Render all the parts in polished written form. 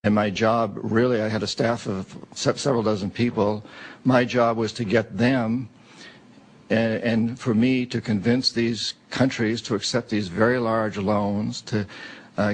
And my job, really, I had a staff of several dozen people. My job was to get them and for me to convince these countries to accept these very large loans, to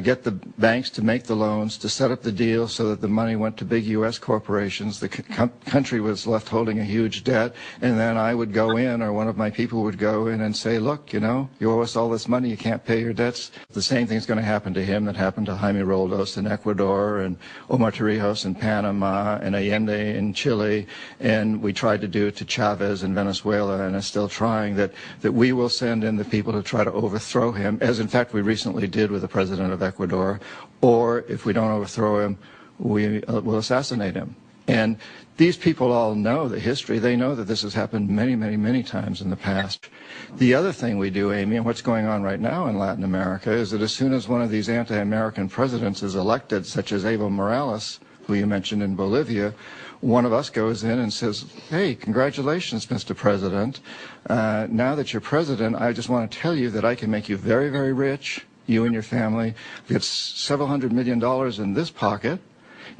get the banks to make the loans, to set up the deal so that the money went to big U.S. corporations. The country was left holding a huge debt, and then I would go in, or one of my people would go in and say, look, you know, you owe us all this money, you can't pay your debts. The same thing's going to happen to him that happened to Jaime Roldos in Ecuador, and Omar Torrijos in Panama, and Allende in Chile, and we tried to do it to Chavez in Venezuela, and are still trying, that we will send in the people to try to overthrow him, as in fact we recently did with the president of Ecuador, or if we don't overthrow him, we will assassinate him. And these people all know the history. They know that this has happened many, many, many times in the past. The other thing we do, Amy, and what's going on right now in Latin America, is that as soon as one of these anti-American presidents is elected, such as Evo Morales, who you mentioned in Bolivia, one of us goes in and says, hey, congratulations, Mr. President. Now that you're president, I just want to tell you that I can make you very, very rich, you and your family. We have several $100 million in this pocket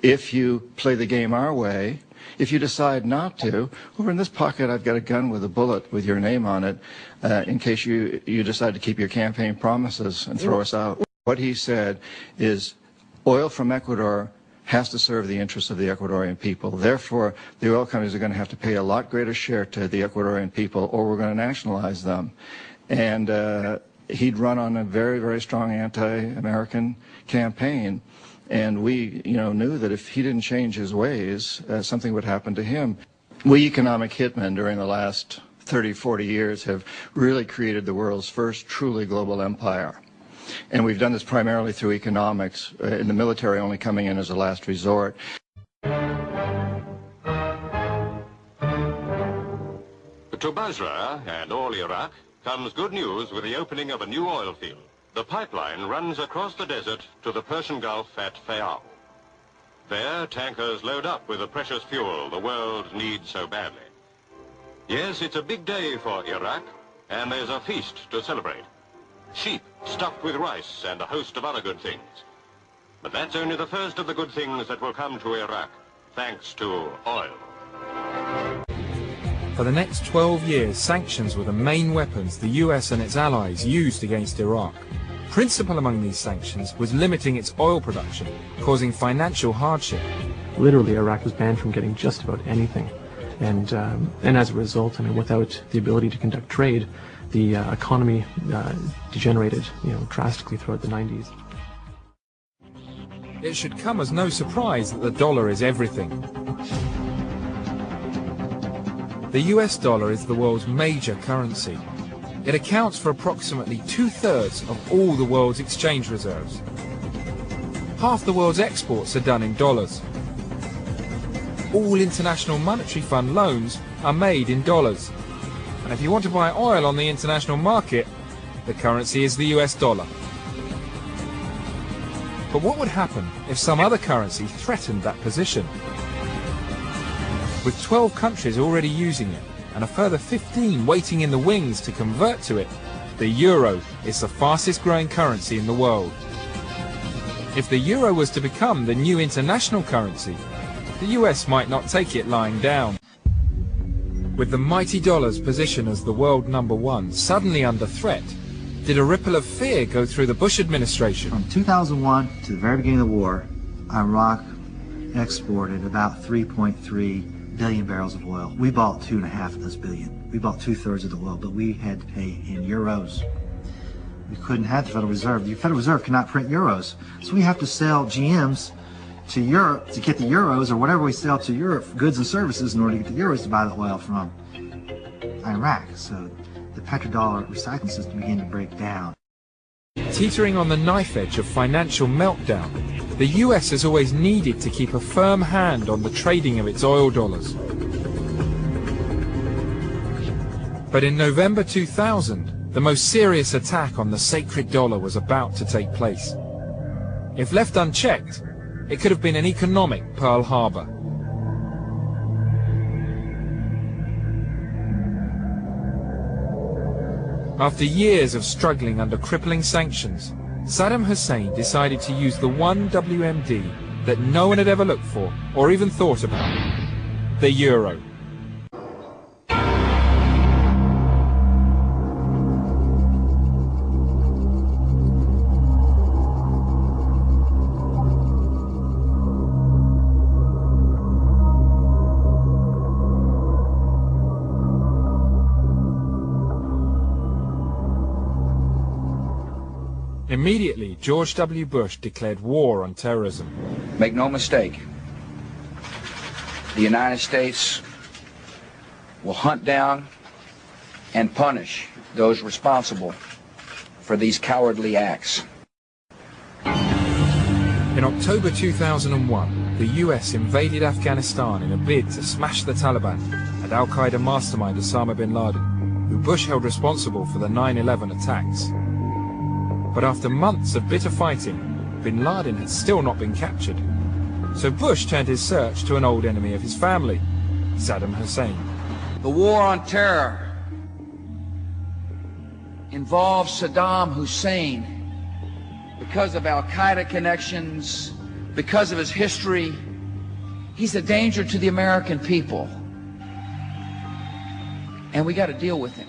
if you play the game our way. If you decide not to, over in this pocket I've got a gun with a bullet with your name on it in case you decide to keep your campaign promises and throw us out. What he said is oil from Ecuador has to serve the interests of the Ecuadorian people. Therefore, the oil companies are going to have to pay a lot greater share to the Ecuadorian people, or we're going to nationalize them. And he'd run on a very, very strong anti-American campaign. And we, knew that if he didn't change his ways, something would happen to him. We economic hitmen during the last 30, 40 years have really created the world's first truly global empire. And we've done this primarily through economics, and the military only coming in as a last resort. To Basra and all Iraq comes good news with the opening of a new oil field. The pipeline runs across the desert to the Persian Gulf at Fayal. There, tankers load up with the precious fuel the world needs so badly. Yes, it's a big day for Iraq, and there's a feast to celebrate. Sheep stuffed with rice and a host of other good things. But that's only the first of the good things that will come to Iraq, thanks to oil. For the next 12 years, sanctions were the main weapons the US and its allies used against Iraq. Principal among these sanctions was limiting its oil production, causing financial hardship. Literally, Iraq was banned from getting just about anything. And as a result, without the ability to conduct trade, the economy degenerated, drastically throughout the 90s. It should come as no surprise that the dollar is everything. The US dollar is the world's major currency. It accounts for approximately 2/3 of all the world's exchange reserves. Half the world's exports are done in dollars. All International Monetary Fund loans are made in dollars. And if you want to buy oil on the international market, the currency is the US dollar. But what would happen if some other currency threatened that position? With 12 countries already using it, and a further 15 waiting in the wings to convert to it, the euro is the fastest growing currency in the world. If the euro was to become the new international currency, the US might not take it lying down. With the mighty dollar's position as the world #1 suddenly under threat, did a ripple of fear go through the Bush administration? From 2001 to the very beginning of the war, Iraq exported about 3.3 billion barrels of oil. We bought 2.5 of those billion. We bought 2/3 of the oil, but we had to pay in euros. We couldn't have the Federal Reserve. The Federal Reserve cannot print euros. So we have to sell GMs to Europe to get the euros, or whatever we sell to Europe, goods and services, in order to get the euros to buy the oil from Iraq. So the petrodollar recycling system began to break down. Teetering on the knife edge of financial meltdown, the US has always needed to keep a firm hand on the trading of its oil dollars. But in November 2000, the most serious attack on the sacred dollar was about to take place. If left unchecked, it could have been an economic Pearl Harbor. After years of struggling under crippling sanctions, Saddam Hussein decided to use the one WMD that no one had ever looked for or even thought about: the euro. Immediately, George W. Bush declared war on terrorism. Make no mistake, the United States will hunt down and punish those responsible for these cowardly acts. In October 2001, the US invaded Afghanistan in a bid to smash the Taliban and Al-Qaeda mastermind Osama bin Laden, who Bush held responsible for the 9/11 attacks. But after months of bitter fighting, bin Laden had still not been captured. So Bush turned his search to an old enemy of his family, Saddam Hussein. The war on terror involves Saddam Hussein because of Al-Qaeda connections, because of his history. He's a danger to the American people, and we got to deal with him.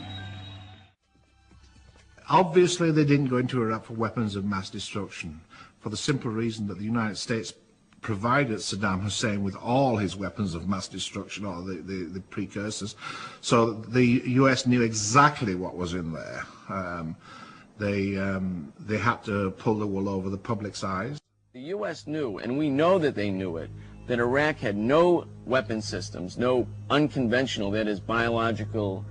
Obviously, they didn't go into Iraq for weapons of mass destruction, for the simple reason that the United States provided Saddam Hussein with all his weapons of mass destruction, or the precursors. So the US knew exactly what was in there. They had to pull the wool over the public's eyes. The US knew, and we know that they knew it, that Iraq had no weapon systems, no unconventional, that is biological,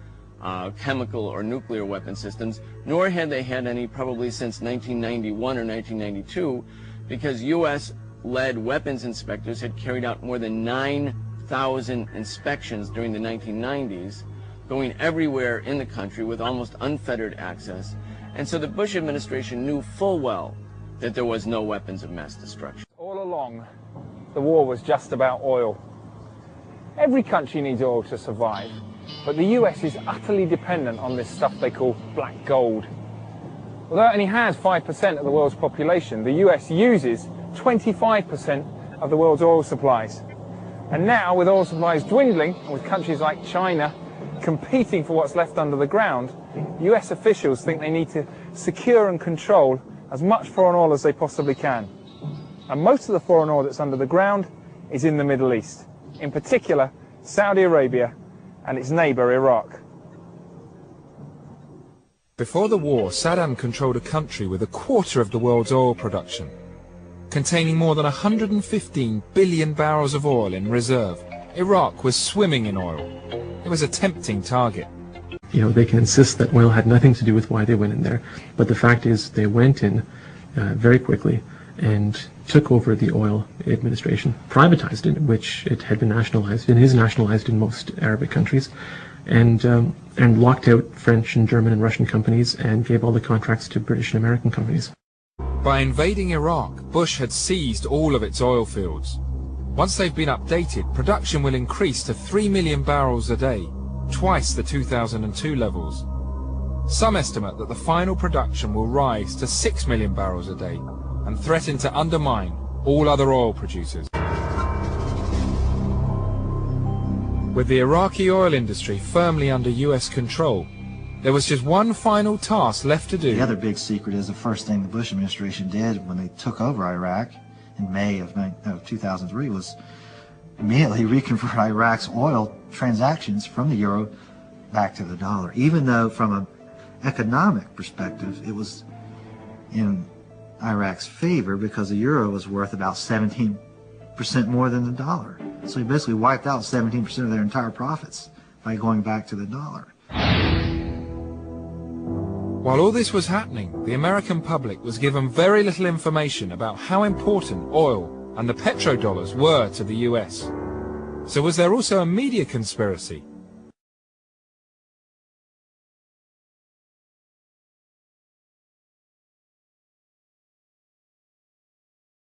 chemical or nuclear weapon systems, nor had they had any probably since 1991 or 1992, because US-led weapons inspectors had carried out more than 9,000 inspections during the 1990s, going everywhere in the country with almost unfettered access. And so the Bush administration knew full well that there was no weapons of mass destruction. All along, the war was just about oil. Every country needs oil to survive. But the US is utterly dependent on this stuff they call black gold. Although it only has 5% of the world's population, the US uses 25% of the world's oil supplies. And now, with oil supplies dwindling, and with countries like China competing for what's left under the ground, US officials think they need to secure and control as much foreign oil as they possibly can. And most of the foreign oil that's under the ground is in the Middle East, in particular Saudi Arabia and its neighbour Iraq. Before the war, Saddam controlled a country with a quarter of the world's oil production, containing more than 115 billion barrels of oil in reserve. Iraq was swimming in oil. It was a tempting target. You know, they can insist that oil had nothing to do with why they went in there, but the fact is they went in very quickly and took over the oil administration, privatized it, which it had been nationalized and is nationalized in most Arabic countries, and locked out French and German and Russian companies and gave all the contracts to British and American companies. By invading Iraq, Bush had seized all of its oil fields. Once they've been updated, production will increase to 3 million barrels a day, twice the 2002 levels. Some estimate that the final production will rise to 6 million barrels a day and threaten to undermine all other oil producers. With the Iraqi oil industry firmly under US control, there was just one final task left to do. The other big secret is the first thing the Bush administration did when they took over Iraq in May of 2003 was immediately reconvert Iraq's oil transactions from the euro back to the dollar, even though from an economic perspective it was in Iraq's favor because the euro was worth about 17% more than the dollar. So he basically wiped out 17% of their entire profits by going back to the dollar. While all this was happening, the American public was given very little information about how important oil and the petrodollars were to the US. So was there also a media conspiracy